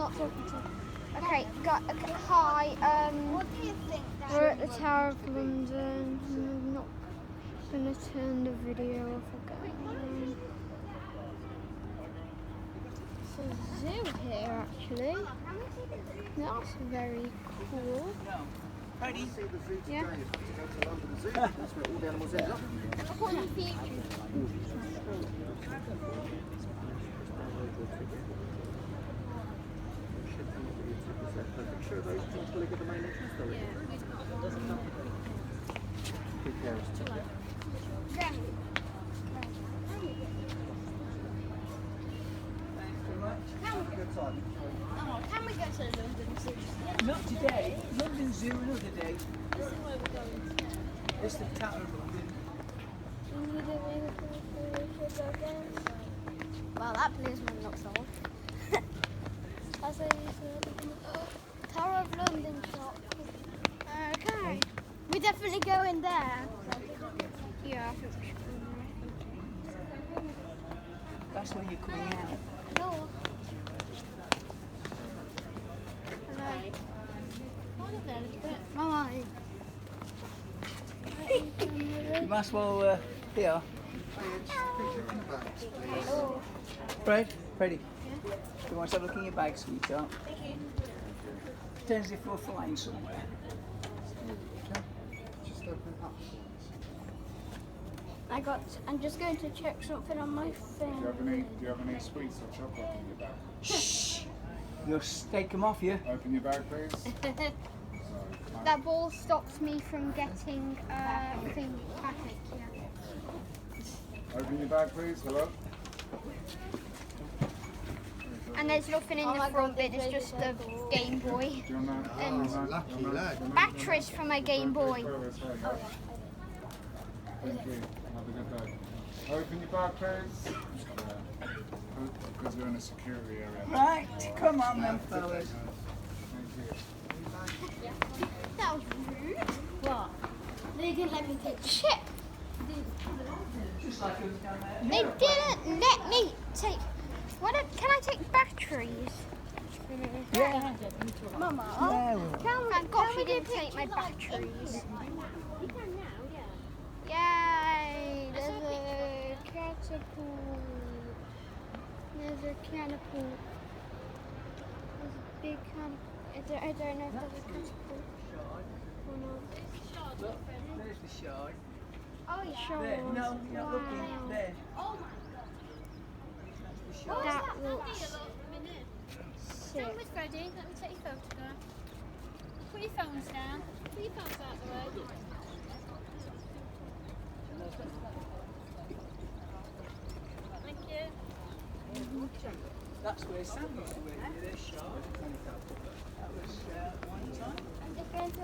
not talking to. Okay, hi. What do you think? We're at the Tower of London. I'm not gonna turn the video off again. It's a zoo here, actually. That's very cool. Ready? Yeah. That's where all the animals end up. Sure, those things will get the main entrance though. Who cares? Can we go to London Zoo? Not today. London Zoo another day. This is where we're going. It's the Tower of London. Well, that policeman looks old. Tower of London shop. Okay. We definitely go in there. Yeah, I think we should go in there. That's where you're coming out. No. Hello. Mama. You might as well, here. Freddie. You want to have a look in your bag, sweetheart? Thank you. Pretend as if we're flying somewhere. Just open it up. I'm just going to check something on my phone. Do you have any sweets or chocolate in your bag? Shh! You'll take them off you. Open your bag, please. That ball stops me from getting thing packet, yeah. Open your bag, please. Hello? And there's nothing in the front bit, it's just the Game Boy. Do you want that? And Lucky lad. batteries for my Game Boy. Thank you. Have a good day. Open your bag, please. Because we're in a security area. Right, come on then, fellas. Thank you. That was rude. What? They didn't let me take Shit! Just like us down there. They didn't let me take. Can I take batteries? Yeah. Mama, thank God she didn't take my batteries. You can now, yeah. Yay! There's a catapult. There's a catapult. There's a big catapult. I don't know if there's a catapult or not. Look, there's the shard. Oh yeah. Sure. There. No, you're not looking. There. Oh my God. That looks Stand sick. with Freddie. Let me take your photograph. Put your phones down. Put your phones out the way. Thank you. That's where Sam used to work. There's shard. That was one time. I'm just going to.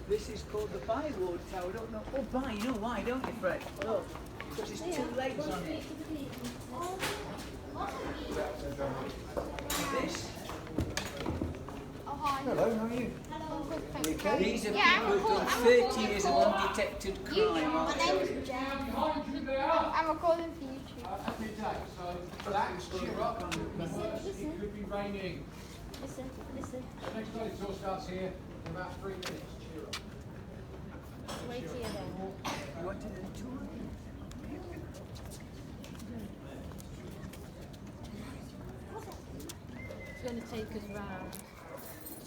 This is called the Byward Tower. I don't know. Oh, by, you know why, don't you, Fred? Look, because it's two legs on it. This. Oh, hi. Hello, how are you? Hello. Good, thank you. These are Yeah, people who've done 30 years of undetected crime, My aren't they? name's Jen. I'm recording for YouTube. Happy day, so relax, cheer up. It could be raining. Listen. The next day the tour starts here in about 3 minutes. Cheer up. Wait till you're there. You want to do the tour? It's going to take us round.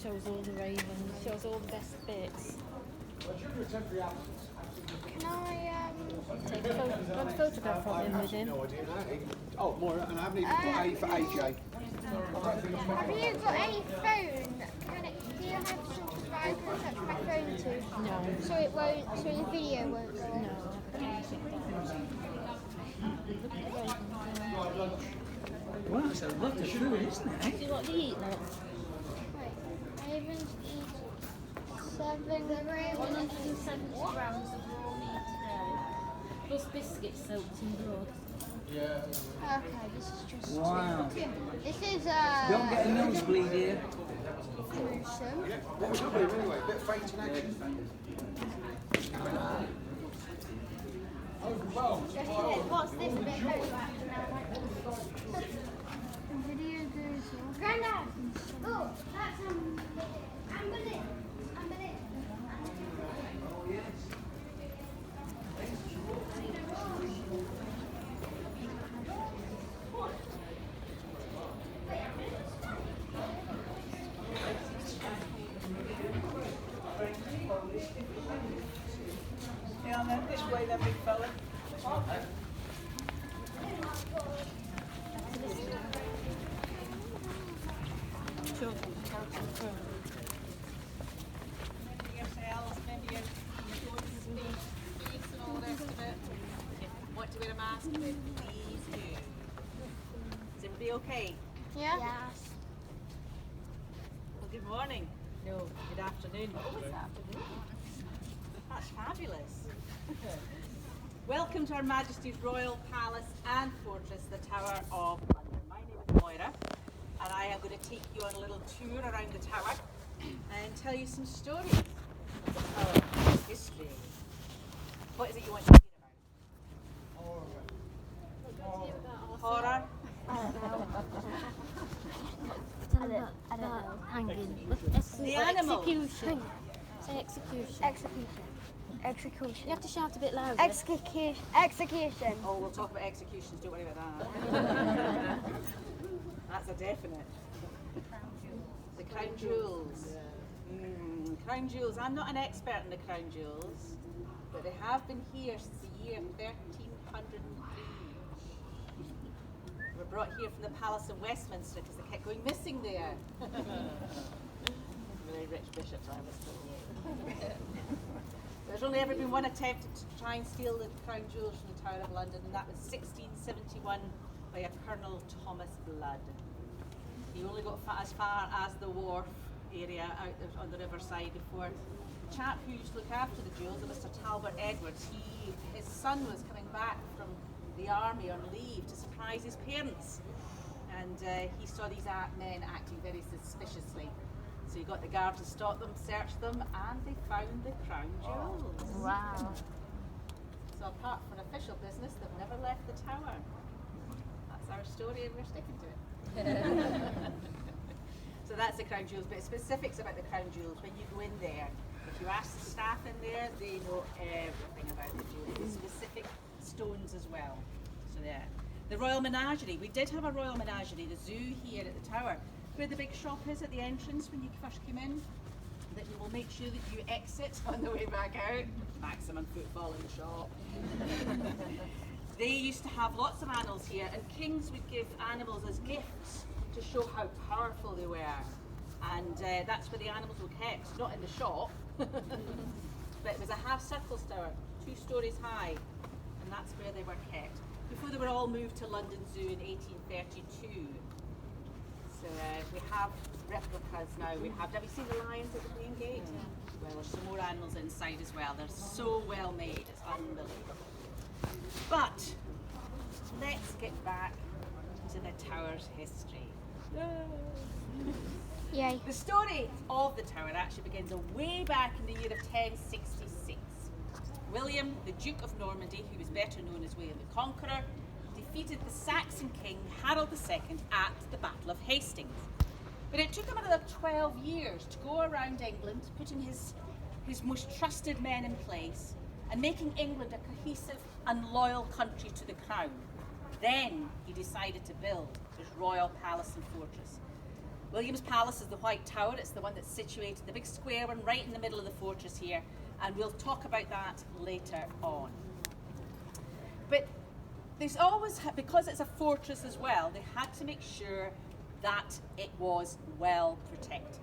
Shows all the ravens. Shows all the best bits. Well, during your temporary absence, Can I Take a photograph of him with him. no idea now. Oh, more, and I haven't even got A for AJ. have you got any phone? Do you have something that I can attach my phone to? No. So the video won't go on? No. Wow, it's a lot of food, isn't it? See what they eat, look. Wait, ravens eat 7 170 grams of raw meat today. Plus biscuits soaked in blood. Okay, this is just. Wow. This is Don't get a nosebleed here. gruesome. What was it anyway? Bit of fainting action. What's this bit? Video goes on. Grandad! Oh, that's ambulance. Yeah, on this way, that big fella. Yourselves, maybe your noses, face and all the rest of it. If you want to wear a mask, then please do. Is everybody okay? Yeah? Yes. Well, good morning. No, good afternoon. Oh, it's afternoon. That's fabulous. Welcome to Her Majesty's Royal Palace and Fortress, the Tower of London. My name is Moira, and I am going to take you on a little tour around the tower and tell you some stories of the tower's history. What is it you want to hear about? Horror? I don't know. Hanging. The animals. Execution. Say execution. Execution. You have to shout a bit louder. Execution. Oh, we'll talk about executions, don't worry about that. That's a definite. The crown jewels. Crown jewels. I'm not an expert in the crown jewels, but they have been here since the year 1303. They were brought here from the Palace of Westminster because they kept going missing there. Very rich bishops, I was told. There's only ever been one attempt to try and steal the crown jewels from the Tower of London, and that was 1671 by a Colonel Thomas Blood. He only got as far as the wharf area out on the riverside before the chap who used to look after the jewels, Mr. Talbot Edwards, his son was coming back from the army on leave to surprise his parents, and he saw these men acting very suspiciously. So he got the guard to stop them, search them, and they found the crown jewels. Wow. So apart from official business, they've never left the tower. That's our story and we're sticking to it. So that's the crown jewels, but specifics about the crown jewels. When you go in there, if you ask the staff in there, they know everything about the jewels, the specific stones as well. So there. The Royal Menagerie. We did have a Royal Menagerie, the zoo here at the tower, where the big shop is at the entrance when you first come in, that you will make sure that you exit on the way back out. Maximum footfall in the shop. They used to have lots of animals here, and kings would give animals as gifts to show how powerful they were. And that's where the animals were kept, not in the shop. But it was a half-circle tower, 2 stories high, and that's where they were kept. Before they were all moved to London Zoo in 1832. So we have replicas now. Have you seen the lions at the main gate? Well, there's some more animals inside as well. They're so well made, it's unbelievable. But let's get back to the tower's history. Yay. The story of the tower actually begins way back in the year of 1066. William, the Duke of Normandy, who was better known as William the Conqueror, defeated the Saxon king Harold II at the Battle of Hastings. But it took him another 12 years to go around England, putting his most trusted men in place and making England a cohesive and loyal country to the crown. Then he decided to build his royal palace and fortress. William's palace is the White Tower. It's the one that's situated, the big square one, right in the middle of the fortress here, and we'll talk about that later on. But there's always, because it's a fortress as well, they had to make sure that it was well protected.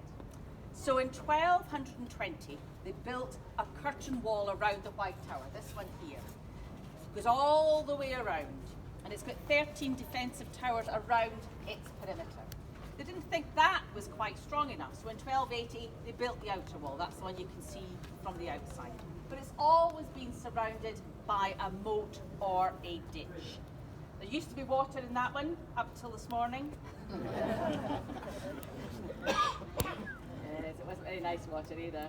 So in 1220, they built a curtain wall around the White Tower, this one here. It goes all the way around, and it's got 13 defensive towers around its perimeter. They didn't think that was quite strong enough, so in 1280, they built the outer wall. That's the one you can see from the outside. But it's always been surrounded by a moat or a ditch. There used to be water in that one up till this morning. Yes, it wasn't very nice water either.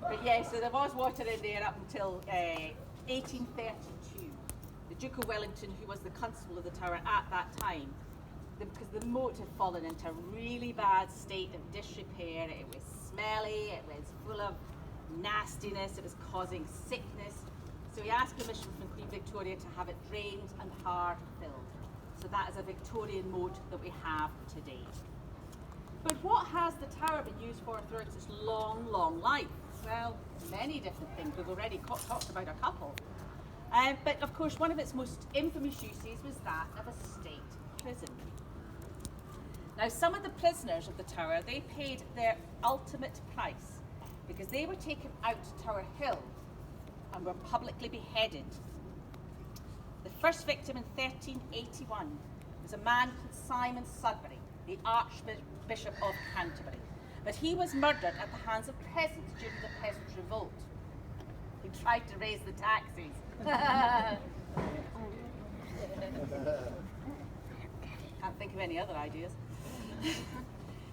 But yes, so there was water in there up until 1832. The Duke of Wellington, who was the constable of the tower at that time, because the moat had fallen into a really bad state of disrepair. It was smelly, it was full of nastiness, it was causing sickness. So he asked permission from Queen Victoria to have it drained and hard filled. So that is a Victorian moat that we have today. But what has the tower been used for throughout its long, long life? Well, many different things. We've already talked about a couple. But of course, one of its most infamous uses was that of a state prison. Now, some of the prisoners of the tower, they paid their ultimate price because they were taken out to Tower Hill and were publicly beheaded. The first victim in 1381 was a man called Simon Sudbury, the Archbishop of Canterbury. But he was murdered at the hands of peasants during the Peasants' Revolt. He tried to raise the taxes. Can't think of any other ideas.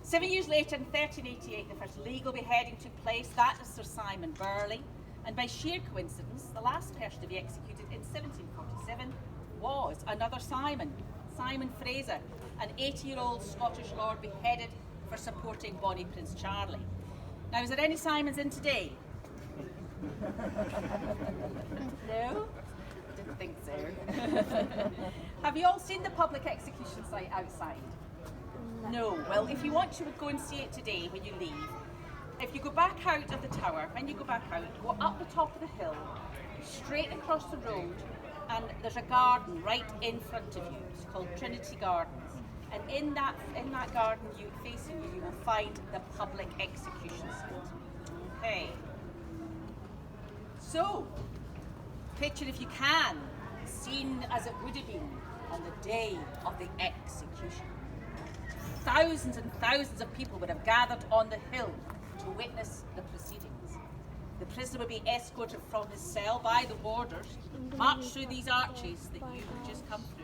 7 years later, in 1388, the first legal beheading took place. That of Sir Simon Burley. And by sheer coincidence, the last person to be executed in 1747 was another Simon, Simon Fraser, an 80-year-old Scottish lord beheaded for supporting Bonnie Prince Charlie. Now, is there any Simons in today? No? Didn't think so. Have you all seen the public execution site outside? No. Well, if you want to go and see it today when you leave, if you go back out of the tower, when you go back out, go up the top of the hill, straight across the road, and there's a garden right in front of you. It's called Trinity Gardens. And in that garden, facing you will find the public execution site. Okay. So, picture if you can, the scene as it would have been on the day of the execution. Thousands and thousands of people would have gathered on the hill to witness the proceedings. The prisoner would be escorted from his cell by the warders, marched through these arches that you have just come through,